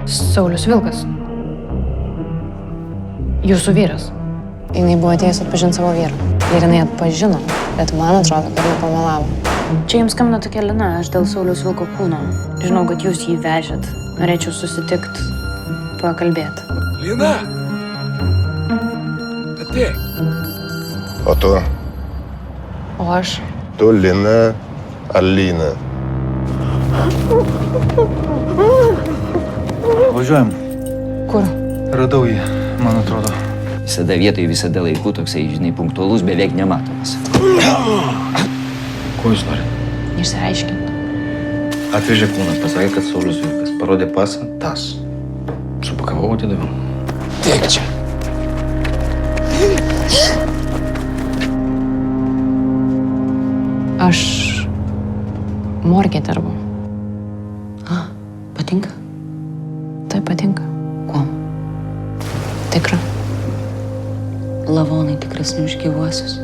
Saulius Vilkas. Jūsų vyras. Jinai buvo atėjęs atpažinti savo vyrą. Ir jinai atpažino, bet man atrodo, kad nepamelavo. Čia jums skambina tokia Lina, aš dėl Sauliaus Vilko kūno. Žinau, kad jūs jį vežėt. Norėčiau susitikti, pakalbėti. Lina! Ateik. O tu? O aš? Tu Lina ar Lina? Važiuojam. Kur? Radau jį, man atrodo. Visada vietoj, visada laiku, toksai, žinai, punktualus, beveik nematomas. Ko jūs norite? Išsiaiškinti. Atvežė kūną, pasakė, kad Saulius Vilkas. Parodė pasą, tas. Supakavau, atidaviau. Tiek čia. Aš morgė dirbu. Patinka? Tai patinka. Kuom? Tikra. Lavonai tikresni už gyvuosius.